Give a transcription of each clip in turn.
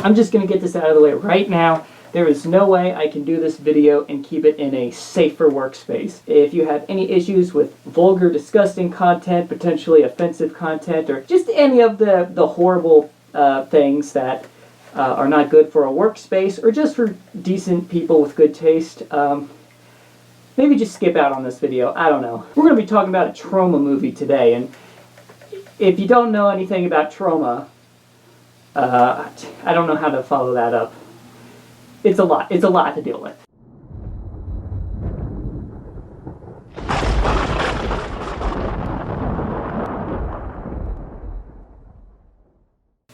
I'm just going to get this out of the way right now. There is no way I can do this video and keep it in a safer workspace. If you have any issues with vulgar, disgusting content, potentially offensive content, or just any of the horrible things that are not good for a workspace, or just for decent people with good taste, maybe just skip out on this video. I don't know. We're going to be talking about a trauma movie today, and if you don't know anything about trauma, I don't know how to follow that up. It's a lot. It's a lot to deal with.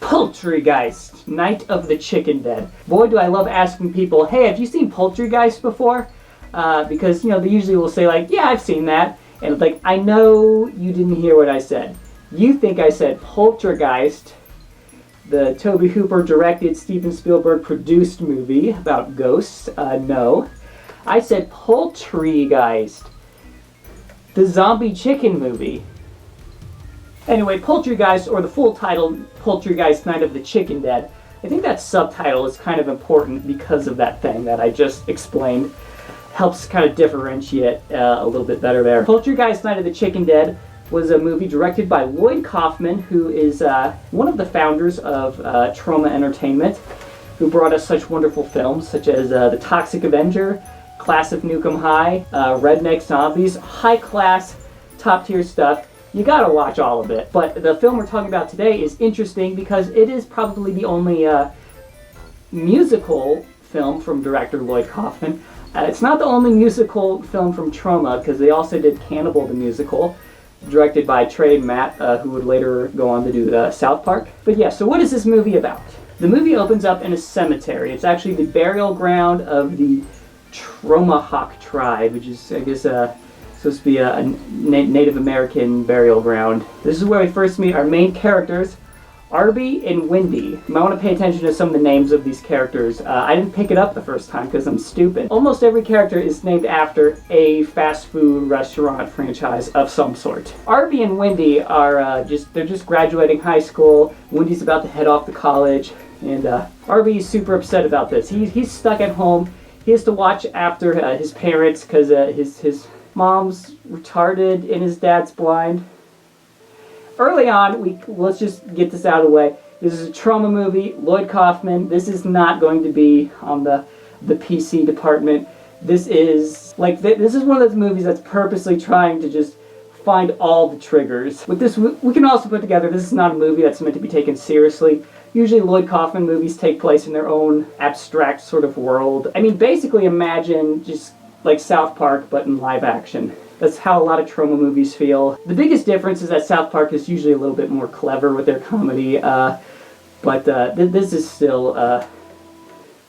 Poultrygeist, Night of the Chicken Dead. Boy, do I love asking people, hey, have you seen Poultrygeist before? Because, you know, they usually will say, like, yeah, I've seen that. And, like, I know you didn't hear what I said. You think I said Poultrygeist, the Tobe Hooper directed, Steven Spielberg produced movie about ghosts. No. I said Poultrygeist, the zombie chicken movie. Anyway, Poultrygeist, or the full title, Poultrygeist, Night of the Chicken Dead. I think that subtitle is kind of important because of that thing that I just explained. Helps kind of differentiate a little bit better there. Poultrygeist, Night of the Chicken Dead was a movie directed by Lloyd Kaufman, who is one of the founders of Troma Entertainment, who brought us such wonderful films such as The Toxic Avenger, Class of Nukem High, Redneck Zombies, high-class, top-tier stuff. You gotta watch all of it. But the film we're talking about today is interesting because it is probably the only musical film from director Lloyd Kaufman. It's not the only musical film from Troma, because they also did Cannibal the Musical, directed by Trey and Matt, who would later go on to do South Park. But yeah, so what is this movie about? The movie opens up in a cemetery. It's actually the burial ground of the Tromahawk tribe, which is, I guess, supposed to be a Native American burial ground. This is where we first meet our main characters, Arby and Wendy. You might want to pay attention to some of the names of these characters. I didn't pick it up the first time because I'm stupid. Almost every character is named after a fast food restaurant franchise of some sort. Arby and Wendy are they're just graduating high school. Wendy's about to head off to college, and Arby is super upset about this. He's stuck at home. He has to watch after his parents because his mom's retarded and his dad's blind. Early on, let's just get this out of the way. This is a Troma movie, Lloyd Kaufman. This is not going to be on the PC department. This is this is one of those movies that's purposely trying to just find all the triggers. With this, we can also put together, this is not a movie that's meant to be taken seriously. Usually Lloyd Kaufman movies take place in their own abstract sort of world. I mean, basically imagine just like South Park, but in live action. That's how a lot of Troma movies feel. The biggest difference is that South Park is usually a little bit more clever with their comedy, but this is still a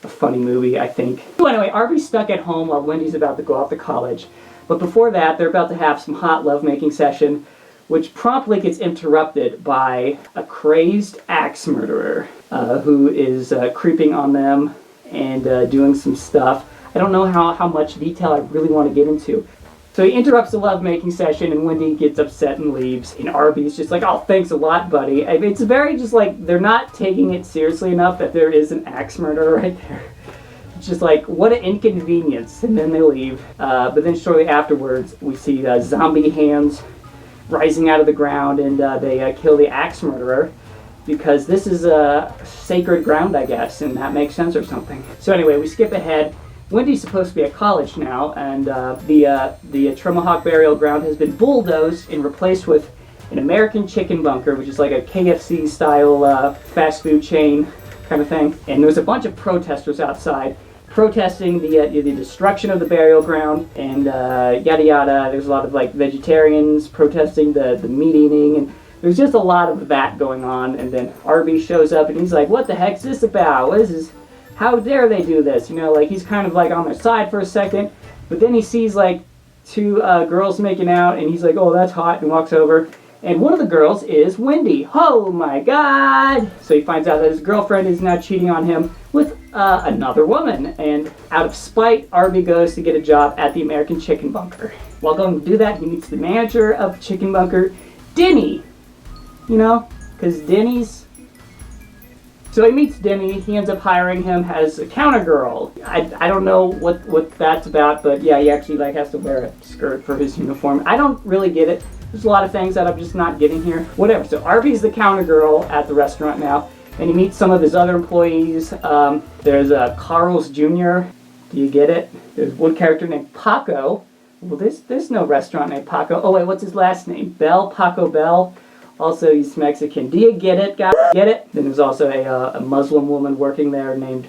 funny movie, I think. So anyway, Arby's stuck at home while Wendy's about to go off to college. But before that, they're about to have some hot lovemaking session, which promptly gets interrupted by a crazed axe murderer who is creeping on them and doing some stuff. I don't know how much detail I really want to get into. So he interrupts the lovemaking session, and Wendy gets upset and leaves. And Arby's just like, oh, thanks a lot, buddy. I mean, it's very just like, they're not taking it seriously enough that there is an axe murderer right there. It's just like, what an inconvenience. And then they leave. But then shortly afterwards, we see zombie hands rising out of the ground, and they kill the axe murderer. Because this is sacred ground, I guess, and that makes sense or something. So anyway, we skip ahead. Wendy's supposed to be at college now, and the Tromahawk burial ground has been bulldozed and replaced with an American chicken bunker, which is like a KFC style fast food chain kind of thing. And there's a bunch of protesters outside protesting the destruction of the burial ground, and yada yada. There's a lot of like vegetarians protesting the meat eating, and there's just a lot of that going on. And then Arby shows up and he's like, what the heck's this about? What is this? How dare they do this? You know, like he's kind of like on their side for a second, but then he sees like two girls making out, and he's like, oh, that's hot, and walks over. And one of the girls is Wendy. Oh my god! So he finds out that his girlfriend is now cheating on him with another woman. And out of spite, Arby goes to get a job at the American Chicken Bunker. While going to do that, he meets the manager of the Chicken Bunker, Denny. You know, because Denny's So he meets Demi. He ends up hiring him as a counter girl. I don't know what that's about, but yeah, he actually like has to wear a skirt for his uniform. I don't really get it. There's a lot of things that I'm just not getting here. Whatever. So Arby's the counter girl at the restaurant now, and he meets some of his other employees. There's Carl's Jr. Do you get it? There's one character named Paco. Well, there's no restaurant named Paco. Oh wait, what's his last name? Bell, Paco Bell. Also, he's Mexican. Do you get it, guys? Get it? Then there's also a Muslim woman working there named, I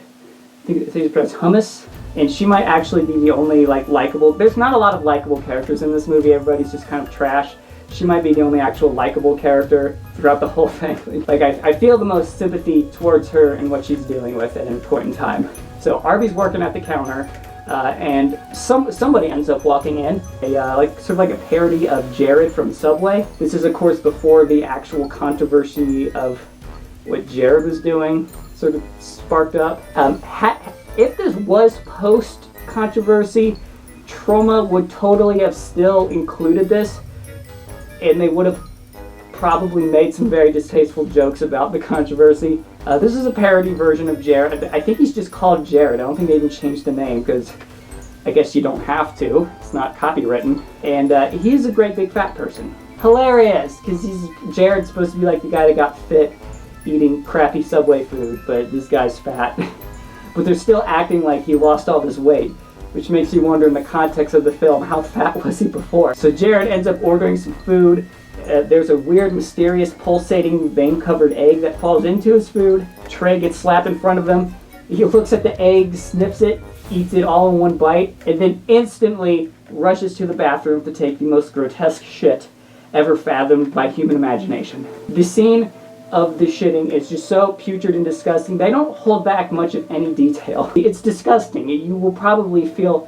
think it's pronounced Hummus. And she might actually be the only, like, likable. There's not a lot of likable characters in this movie. Everybody's just kind of trash. She might be the only actual likable character throughout the whole thing. Like, I feel the most sympathy towards her and what she's dealing with at any point in time. So Arby's working at the counter. And somebody ends up walking in, sort of like a parody of Jared from Subway. This is, of course, before the actual controversy of what Jared was doing sort of sparked up. If this was post-controversy, Troma would totally have still included this, and they would have probably made some very distasteful jokes about the controversy. This is a parody version of Jared. I think he's just called Jared. I don't think they even changed the name because I guess you don't have to. It's not copywritten. And he's a great big fat person. Hilarious, because Jared's supposed to be like the guy that got fit eating crappy Subway food, but this guy's fat. But they're still acting like he lost all this weight, which makes you wonder in the context of the film, how fat was he before? So Jared ends up ordering some food. There's a weird, mysterious, pulsating, vein-covered egg that falls into his food. Tray gets slapped in front of him. He looks at the egg, sniffs it, eats it all in one bite, and then instantly rushes to the bathroom to take the most grotesque shit ever fathomed by human imagination. The scene of the shitting is just so putrid and disgusting. They don't hold back much of any detail. It's disgusting. You will probably feel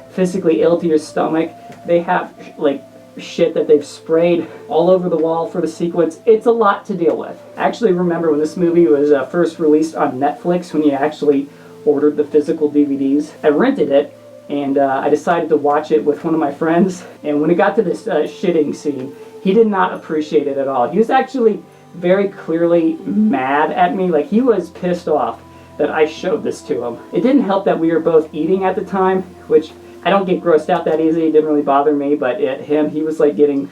physically ill to your stomach. They have, like, shit that they've sprayed all over the wall for the sequence. It's a lot to deal with. I actually remember when this movie was first released on Netflix, when you actually ordered the physical DVDs. I rented it, and I decided to watch it with one of my friends, and when it got to this shitting scene, he did not appreciate it at all. He was actually very clearly mad at me. Like, he was pissed off that I showed this to him. It didn't help that we were both eating at the time, which I don't get grossed out that easy. It didn't really bother me, but he was like getting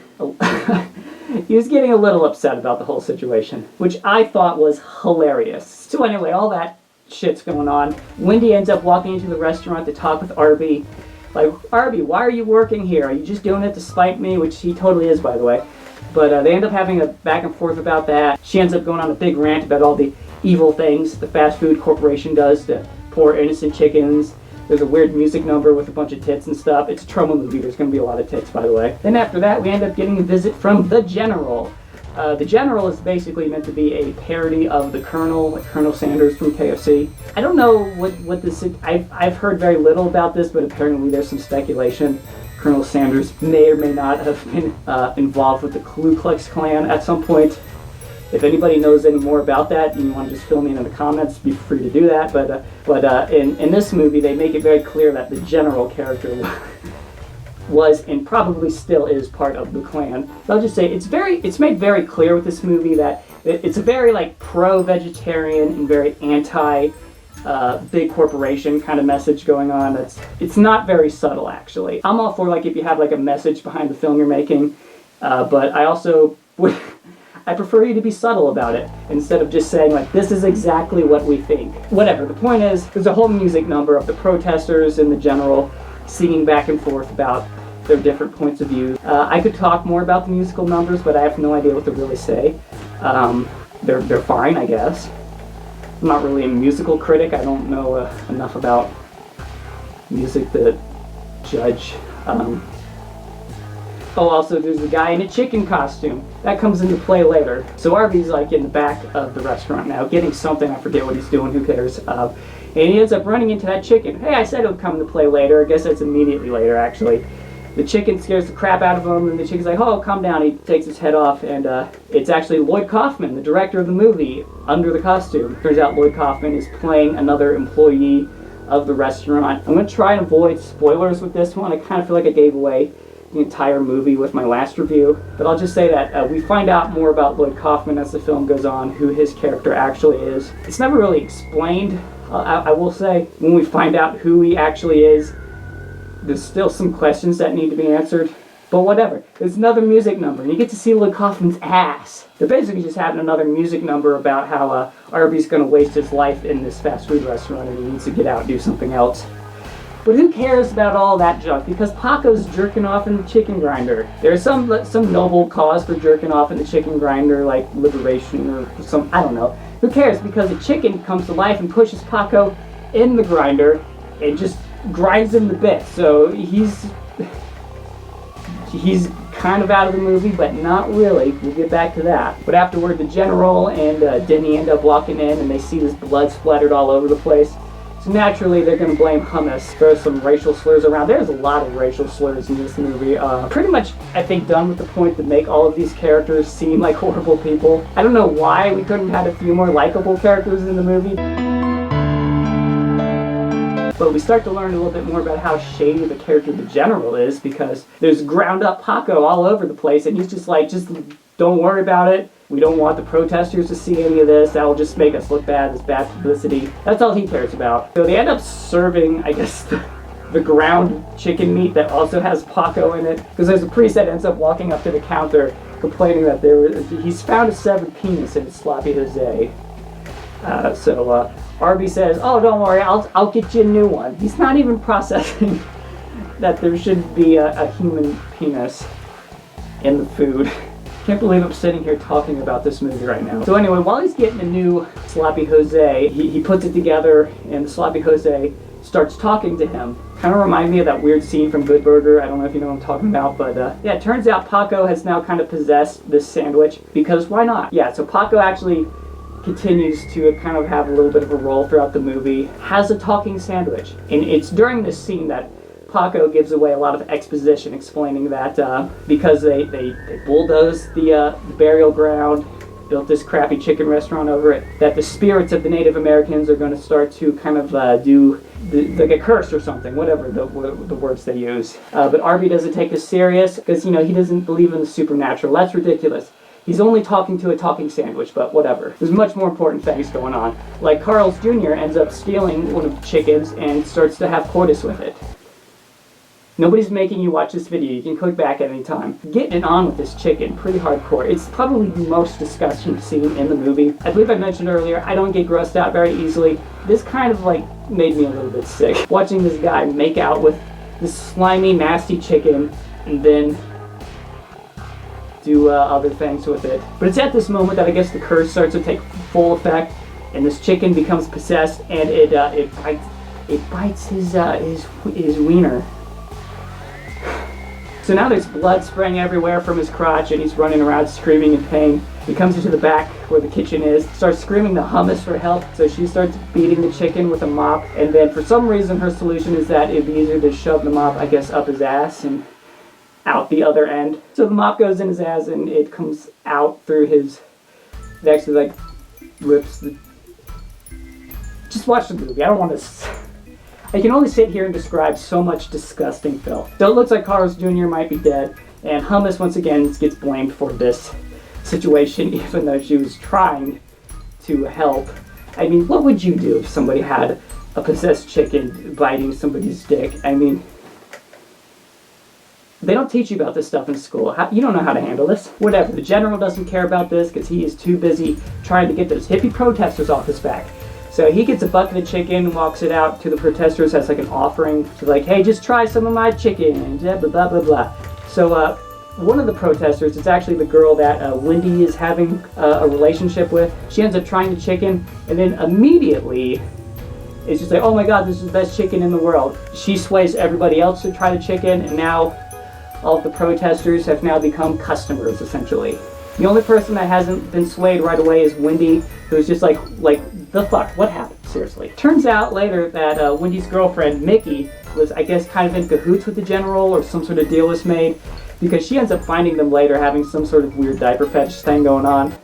he was getting a little upset about the whole situation, which I thought was hilarious. So anyway, all that shit's going on. Wendy ends up walking into the restaurant to talk with Arby. Like, Arby, why are you working here? Are you just doing it to spite me? Which he totally is, by the way. But they end up having a back and forth about that. She ends up going on a big rant about all the evil things the fast food corporation does to poor innocent chickens. There's a weird music number with a bunch of tits and stuff. It's a Troma movie. There's going to be a lot of tits, by the way. Then after that, we end up getting a visit from the General. The General is basically meant to be a parody of the Colonel, like Colonel Sanders from KFC. I don't know what this is. I've heard very little about this, but apparently there's some speculation. Colonel Sanders may or may not have been involved with the Ku Klux Klan at some point. If anybody knows any more about that, and you want to just fill me in the comments, be free to do that. But in this movie, they make it very clear that the General character was and probably still is part of the Klan. So I'll just say it's made very clear with this movie that it's a very like pro-vegetarian and very anti big corporation kind of message going on. It's not very subtle, actually. I'm all for like if you have like a message behind the film you're making, but I also would. I prefer you to be subtle about it, instead of just saying, like, this is exactly what we think. Whatever, the point is, there's a whole music number of the protesters and the General singing back and forth about their different points of view. I could talk more about the musical numbers, but I have no idea what to really say. They're fine, I guess. I'm not really a musical critic. I don't know enough about music to judge. Oh, also, there's a guy in a chicken costume. That comes into play later. So Arby's like in the back of the restaurant now, getting something. I forget what he's doing, who cares. And he ends up running into that chicken. Hey, I said it would come into play later. I guess that's immediately later, actually. The chicken scares the crap out of him, and the chicken's like, oh, calm down. He takes his head off, and it's actually Lloyd Kaufman, the director of the movie, under the costume. Turns out Lloyd Kaufman is playing another employee of the restaurant. I'm going to try and avoid spoilers with this one. I kind of feel like I gave away the entire movie with my last review, but I'll just say that we find out more about Lloyd Kaufman as the film goes on, who his character actually is. It's never really explained, I will say. When we find out who he actually is, there's still some questions that need to be answered. But whatever. There's another music number, and you get to see Lloyd Kaufman's ass. They're basically just having another music number about how Arby's going to waste his life in this fast food restaurant and he needs to get out and do something else. But who cares about all that junk? Because Paco's jerking off in the chicken grinder. There's some noble cause for jerking off in the chicken grinder, like liberation or some, I don't know. Who cares? Because the chicken comes to life and pushes Paco in the grinder and just grinds him to bits. So he's kind of out of the movie, but not really. We'll get back to that. But afterward, the general and Denny end up walking in, and they see this blood splattered all over the place. So naturally, they're going to blame Hummus, throw some racial slurs around. There's a lot of racial slurs in this movie. Pretty much, I think, done with the point to make all of these characters seem like horrible people. I don't know why we couldn't have had a few more likable characters in the movie. But we start to learn a little bit more about how shady the character the general is, because there's ground up Paco all over the place, and he's just like, just don't worry about it. We don't want the protesters to see any of this. That will just make us look bad. It's bad publicity. That's all he cares about. So they end up serving, I guess, the ground chicken meat that also has Paco in it, because there's a priest that ends up walking up to the counter complaining that he's found a severed penis in his sloppy Jose. Arby says, "Oh, don't worry, I'll get you a new one." He's not even processing that there should be a human penis in the food. Can't believe I'm sitting here talking about this movie right now. So anyway, while he's getting a new sloppy Jose, he puts it together, and the sloppy Jose starts talking to him. Kind of reminds me of that weird scene from Good Burger. I don't know if you know what I'm talking about, but yeah, it turns out Paco has now kind of possessed this sandwich, because why not? Yeah, so Paco actually continues to kind of have a little bit of a role throughout the movie, has a talking sandwich. And it's during this scene that Paco gives away a lot of exposition, explaining that because they bulldozed the burial ground, built this crappy chicken restaurant over it, that the spirits of the Native Americans are going to start to kind of do like a curse or something, whatever the words they use. But Arby doesn't take this serious, because, you know, he doesn't believe in the supernatural. That's ridiculous. He's only talking to a talking sandwich, but whatever. There's much more important things going on. Like Carl's Jr. ends up stealing one of the chickens and starts to have coitus with it. Nobody's making you watch this video. You can click back at any time. Getting it on with this chicken, pretty hardcore. It's probably the most disgusting scene in the movie. I believe I mentioned earlier, I don't get grossed out very easily. This kind of like made me a little bit sick. Watching this guy make out with this slimy, nasty chicken and then do other things with it. But it's at this moment that I guess the curse starts to take full effect, and this chicken becomes possessed, and it bites his wiener. So now there's blood spraying everywhere from his crotch, and he's running around screaming in pain. He comes into the back where the kitchen is, starts screaming to Hummus for help, so she starts beating the chicken with a mop, and then for some reason her solution is that it'd be easier to shove the mop, I guess, up his ass and out the other end. So the mop goes in his ass and it comes out through his, it actually like rips the, just watch the movie. I don't want to, I can only sit here and describe so much disgusting filth. So it looks like Carl's Jr. might be dead, and Hummus once again gets blamed for this situation, even though she was trying to help. I mean, what would you do if somebody had a possessed chicken biting somebody's dick? I mean, they don't teach you about this stuff in school. You don't know how to handle this. Whatever. The general doesn't care about this because he is too busy trying to get those hippie protesters off his back. So he gets a bucket of chicken, walks it out to the protesters as like an offering. So like, hey, just try some of my chicken, and blah, blah, blah, blah, blah. So one of the protesters is actually the girl that Wendy is having a relationship with. She ends up trying the chicken, and then immediately it's just like, oh my god, this is the best chicken in the world. She sways everybody else to try the chicken, and now all of the protesters have now become customers, essentially. The only person that hasn't been swayed right away is Wendy, who's just like, the fuck, what happened? Seriously. Turns out later that Wendy's girlfriend, Mickey, was, I guess, kind of in cahoots with the general, or some sort of deal was made, because she ends up finding them later having some sort of weird diaper fetish thing going on.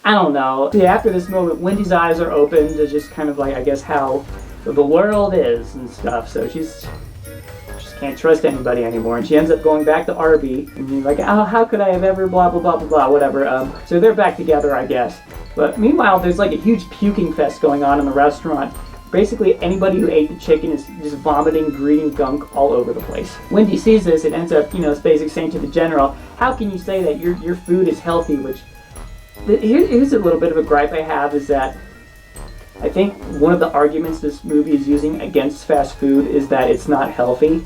I don't know. Yeah, after this moment, Wendy's eyes are open to just kind of like, I guess, how the world is and stuff, so she's can't trust anybody anymore, and she ends up going back to Arby, and you're like, oh, how could I have ever blah blah blah blah blah, whatever. So they're back together, I guess. But meanwhile, there's like a huge puking fest going on in the restaurant. Basically, anybody who ate the chicken is just vomiting green gunk all over the place. Wendy sees this and ends up, it's basically saying to the general, how can you say that your food is healthy? Which, here's a little bit of a gripe I have, is that I think one of the arguments this movie is using against fast food is that it's not healthy,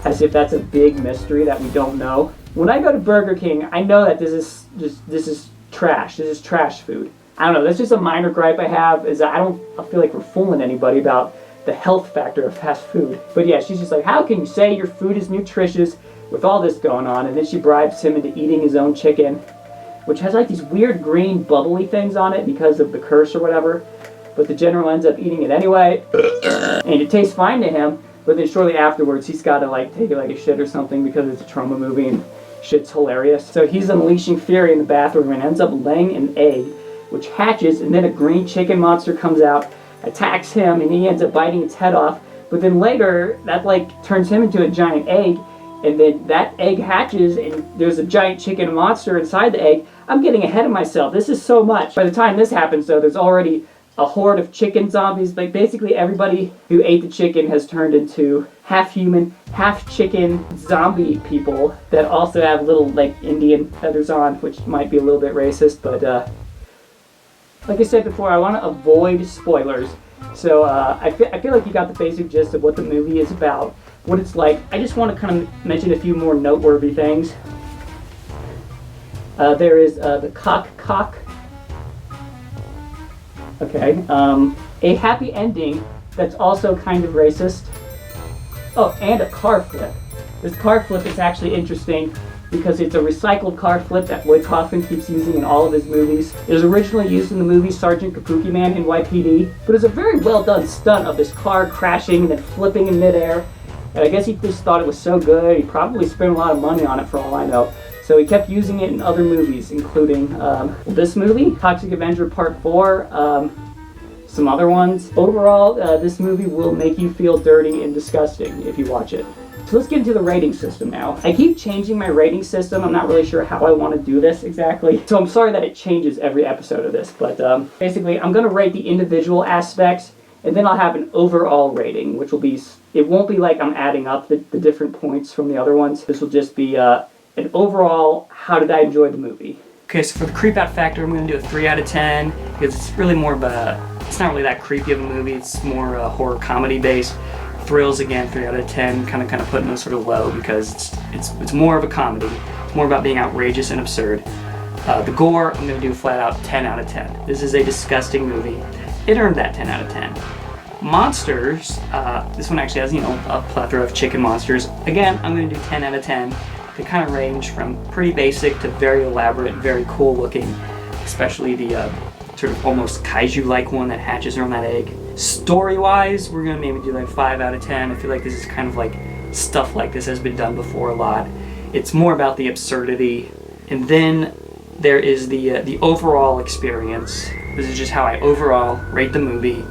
as if that's a big mystery that we don't know. When I go to Burger King, I know that this is trash. This is trash food. I don't know, that's just a minor gripe I have, is that I don't feel like we're fooling anybody about the health factor of fast food. But yeah, she's just like, how can you say your food is nutritious with all this going on? And then she bribes him into eating his own chicken, which has like these weird green bubbly things on it because of the curse or whatever. But the general ends up eating it anyway, and it tastes fine to him, but then shortly afterwards he's got to like take it like a shit or something because it's a trauma movie and shit's hilarious. So he's unleashing fury in the bathroom and ends up laying an egg, which hatches, and then a green chicken monster comes out, attacks him, and he ends up biting its head off. But then later, that like turns him into a giant egg, and then that egg hatches, and there's a giant chicken monster inside the egg. I'm getting ahead of myself. This is so much. By the time this happens, though, there's already a horde of chicken zombies. Like basically everybody who ate the chicken has turned into half human, half chicken zombie people that also have little like Indian feathers on, which might be a little bit racist, but like I said before, I want to avoid spoilers. So I feel like you got the basic gist of what the movie is about, what it's like. I just want to kind of mention a few more noteworthy things. There is the cock. Okay. A happy ending that's also kind of racist. Oh, and a car flip. This car flip is actually interesting because it's a recycled car flip that Lloyd Kaufman keeps using in all of his movies. It was originally used in the movie Sergeant Kabuki Man NYPD, but it's a very well done stunt of this car crashing and then flipping in midair. And I guess he just thought it was so good, he probably spent a lot of money on it for all I know. So he kept using it in other movies, including this movie, Toxic Avenger Part 4, some other ones. Overall, this movie will make you feel dirty and disgusting if you watch it. So let's get into the rating system now. I keep changing my rating system. I'm not really sure how I want to do this exactly. So I'm sorry that it changes every episode of this, but basically I'm going to rate the individual aspects, and then I'll have an overall rating, which will be, it won't be like I'm adding up the different points from the other ones. This will just be an overall, how did I enjoy the movie? Okay, so for the creep out factor, I'm going to do a 3 out of 10, because it's really more of a, it's not really that creepy of a movie, it's more horror comedy based. Thrills, again, 3 out of 10, kind of putting those sort of low because it's more of a comedy. It's more about being outrageous and absurd. The gore, I'm going to do a flat out 10 out of 10. This is a disgusting movie. It earned that 10 out of 10. Monsters, this one actually has, a plethora of chicken monsters. Again, I'm going to do 10 out of 10. They kind of range from pretty basic to very elaborate, very cool looking, especially the sort of almost kaiju-like one that hatches around that egg. Story-wise, we're going to maybe do like 5 out of 10. I feel like this is kind of like stuff like this has been done before a lot. It's more about the absurdity. And then there is the overall experience. This is just how I overall rate the movie.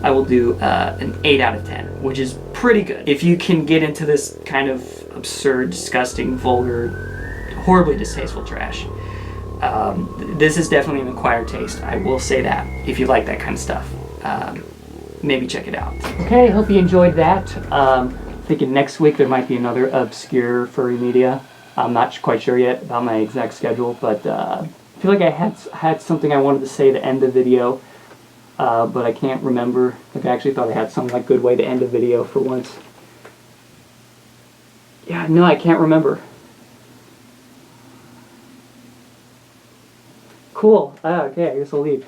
I will do an 8 out of 10, which is pretty good. If you can get into this kind of absurd, disgusting, vulgar, horribly distasteful trash, this is definitely an acquired taste. I will say that, if you like that kind of stuff. Maybe check it out. Okay, hope you enjoyed that. Thinking next week there might be another obscure furry media. I'm not quite sure yet about my exact schedule, but I feel like I had something I wanted to say to end the video, but I can't remember. Like, I actually thought I had some like good way to end a video for once. Yeah, no, I can't remember. Cool. Okay, I guess I'll leave.